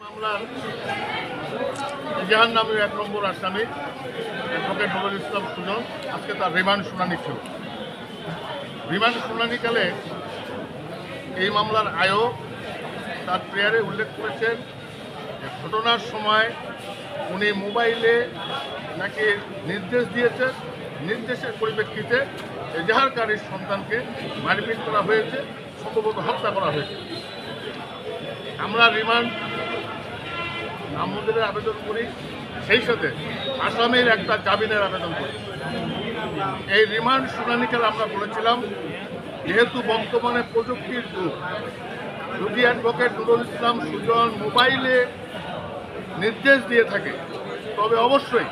মামলার এজাহার নামে ১ নম্বর আসামি অ্যাডভোকেট নুরুল ইসলাম সুজন আজকে তার রিমান্ড শুনানি ছিল। রিমান্ড শুনানিকালে এই মামলার আয়োগ তার প্রেয়ারে উল্লেখ করেছেন যে ঘটনার সময় উনি মোবাইলে নাকি নির্দেশ দিয়েছেন, নির্দেশের পরিপ্রেক্ষিতে এজাহারকারীর সন্তানকে মারপিট করা হয়েছে, সম্ভবত হত্যা করা হয়েছে। আমরা রিমান্ড নামঞ্জুরের আবেদন করি, সেই সাথে আসামির একটা জামিনের আবেদন করি। এই রিমান্ড শুনানিকালে আমরা বলেছিলাম, যেহেতু বর্তমানে প্রযুক্তির যুগ, যদি অ্যাডভোকেট নুরুল ইসলাম সুজন মোবাইলে নির্দেশ দিয়ে থাকে, তবে অবশ্যই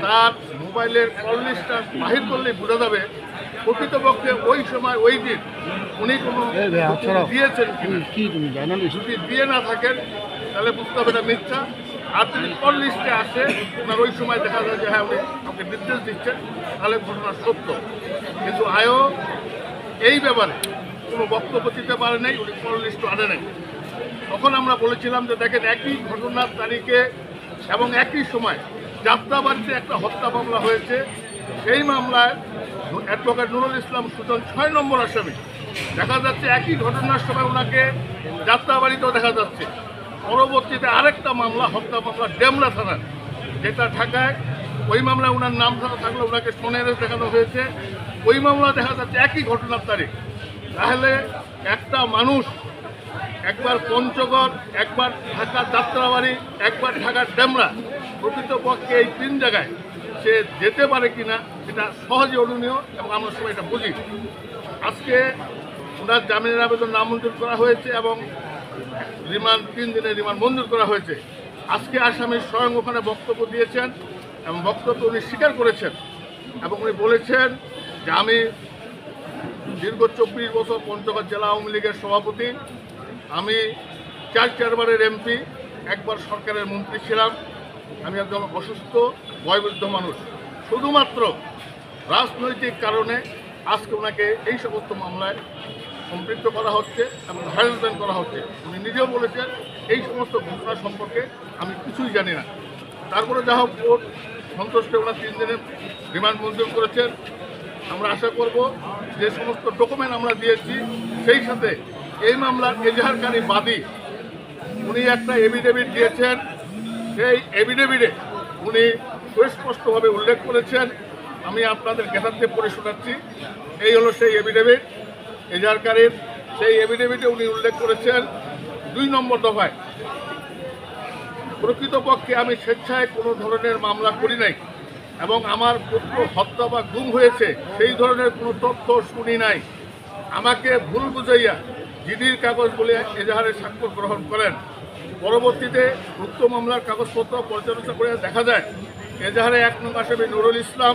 তার মোবাইলের কল লিস্টটা বাহির করলেই বোঝা যাবে প্রকৃতপক্ষে ওই সময় ওই দিন উনি কোনো দিয়েছেন কিনা। যদি দিয়ে না থাকেন তাহলে বুঝতে হবে এটা মিথ্যা। আর যদি কল লিস্টে আসে ওনার ওই সময় দেখা যায় যে হ্যাঁ উনি আমাকে নির্দেশ দিচ্ছেন, তাহলে ঘটনা সত্য। কিন্তু আয়োগ এই ব্যাপারে কোনো বক্তব্য দিতে পারে নাই, উনি কল লিস্ট আনে নাই। তখন আমরা বলেছিলাম যে দেখেন, একই ঘটনার তারিখে এবং একই সময় যাত্রাবাড়িতে একটা হত্যা মামলা হয়েছে। সেই মামলায় অ্যাডভোকেট নুরুল ইসলাম সুজন ৬ নম্বর আসামি। দেখা যাচ্ছে একই ঘটনার সময় ওনাকে যাত্রাবাড়িতেও দেখা যাচ্ছে। পরবর্তীতে আরেকটা মামলা, হত্যা মামলা ডেমরা থানার, যেটা ঢাকায়, ওই মামলায় ওনার নাম থাকলে ওনাকে সোনারে দেখানো হয়েছে। ওই মামলা দেখা যাচ্ছে একই ঘটনার তারিখ। তাহলে একটা মানুষ একবার পঞ্চগড়, একবার ঢাকা যাত্রাবাড়ি, একবার ঢাকার ডেমরা, প্রকৃতপক্ষে এই 3 জায়গায় সে যেতে পারে কিনা এটা সহজে অনুমেয় এবং আমরা সবাই এটা বুঝি। আজকে ওনার জামিনের আবেদন নামঞ্জুর করা হয়েছে এবং রিমান্ড 3 দিনের রিমান্ড মঞ্জুর করা হয়েছে। আজকে আসামি স্বয়ং ওখানে বক্তব্য দিয়েছেন এবং বক্তব্য উনি স্বীকার করেছেন এবং উনি বলেছেন যে আমি দীর্ঘ 24 বছর পঞ্চগড় জেলা আওয়ামী লীগের সভাপতি, আমি 4বারের এমপি, একবার সরকারের মন্ত্রী ছিলাম। আমি একজন অসুস্থ বয়োবৃদ্ধ মানুষ, শুধুমাত্র রাজনৈতিক কারণে আজকে ওনাকে এই সমস্ত মামলায় সম্পৃক্ত করা হচ্ছে এবং হয়রানি করা হচ্ছে। উনি নিজেও বলেছেন এই সমস্ত ঘটনা সম্পর্কে আমি কিছুই জানি না। তারপরে যা হোক কোর্ট সন্তুষ্ট ওনার 3 দিনের রিমান্ড মঞ্জুর করেছেন। আমরা আশা করব যে সমস্ত ডকুমেন্ট আমরা দিয়েছি, সেই সাথে এই মামলার এজাহারকারী বাদী উনি একটা এফিডেভিট দিয়েছেন। সেই এফিডেভিটে উনি সুস্পষ্টভাবে উল্লেখ করেছেন, আমি আপনাদের জ্ঞাতার্থে পড়ে শোনাচ্ছি। এই হলো সেই এফিডেভিট এজাহারকারীর। সেই এফিডেভিটে উনি উল্লেখ করেছেন 2 নম্বর দফায়, প্রকৃতপক্ষে আমি স্বেচ্ছায় কোনো ধরনের মামলা করি নাই এবং আমার পুত্র হত্যা বা গুম হয়েছে সেই ধরনের কোনো তথ্য শুনি নাই। আমাকে ভুল বুঝাইয়া জিডির কাগজ বলে এজাহারে স্বাক্ষর গ্রহণ করেন। পরবর্তীতে উক্ত মামলার কাগজপত্র পর্যালোচনা করে দেখা যায় এজাহারে 1 নং আসামি নুরুল ইসলাম